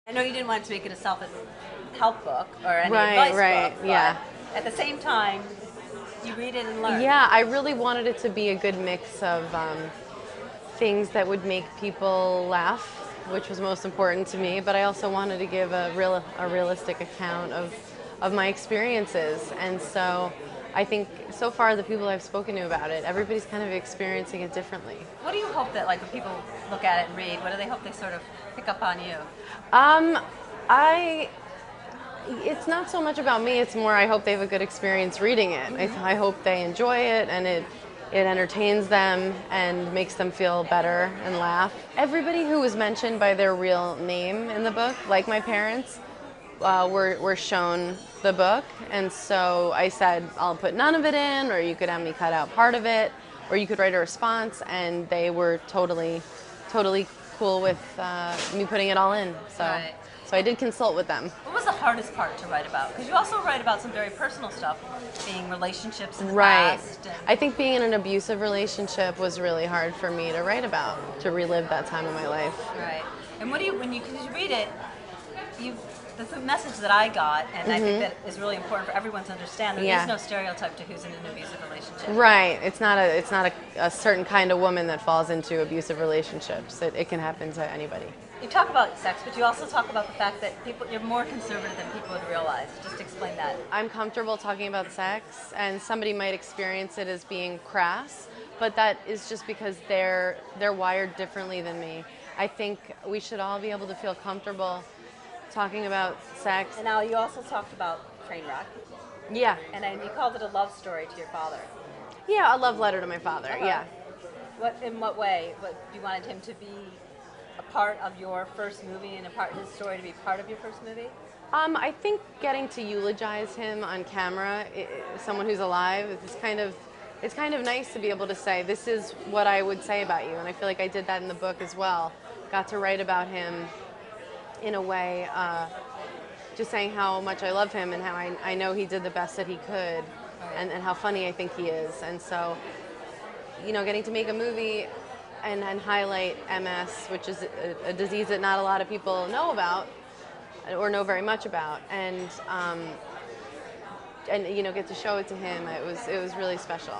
I know you didn't want to make it a self-help book or any Right, advice right, book, yeah. but at the same time, you read it and learn. Yeah, I really wanted it to be a good mix of things that would make people laugh, which was most important to me, but I also wanted to give a realistic account of my experiences. And so I think so far the people I've spoken to about it, everybody's kind of experiencing it differently. What do you hope that, like, when people look at it and read, what do they hope they sort of pick up on you? Um, I It's not so much about me, it's more I hope they have a good experience reading it. I hope they enjoy it and it entertains them and makes them feel better and laugh. Everybody who was mentioned by their real name in the book, like my parents, were shown the book. And so I said, I'll put none of it in, or you could have me cut out part of it, or you could write a response. And they were totally cool with me putting it all in. Right. So I did consult with them. What was the hardest part to write about? Because you also write about some very personal stuff, being relationships in the Right. past. I think being in an abusive relationship was really hard for me to write about, to relive that time of my life. Right. And what do you, when you, because you read it, you, the message that I got, and I think that is really important for everyone to understand, there is no stereotype to who's in an abusive relationship. Right. It's not a certain kind of woman that falls into abusive relationships. It can happen to anybody. You talk about sex, but you also talk about the fact that you're more conservative than people would realize. Just explain that. I'm comfortable talking about sex, and somebody might experience it as being crass, but that is just because they're wired differently than me. I think we should all be able to feel comfortable talking about sex. And now you also talked about Trainwreck, Yeah. and then you called it a love story to your father. Yeah, a love letter to my father. Yeah. In what way? You wanted him to be a part of your first movie and his story to be part of your first movie? I think getting to eulogize him on camera, someone who's alive, it's kind of nice to be able to say, this is what I would say about you. And I feel like I did that in the book as well. Got to write about him in a way, just saying how much I love him and how I know he did the best that he could, and how funny I think he is. And so, getting to make a movie and highlight MS, which is a disease that not a lot of people know about or know very much about, and get to show it to him, it was really special.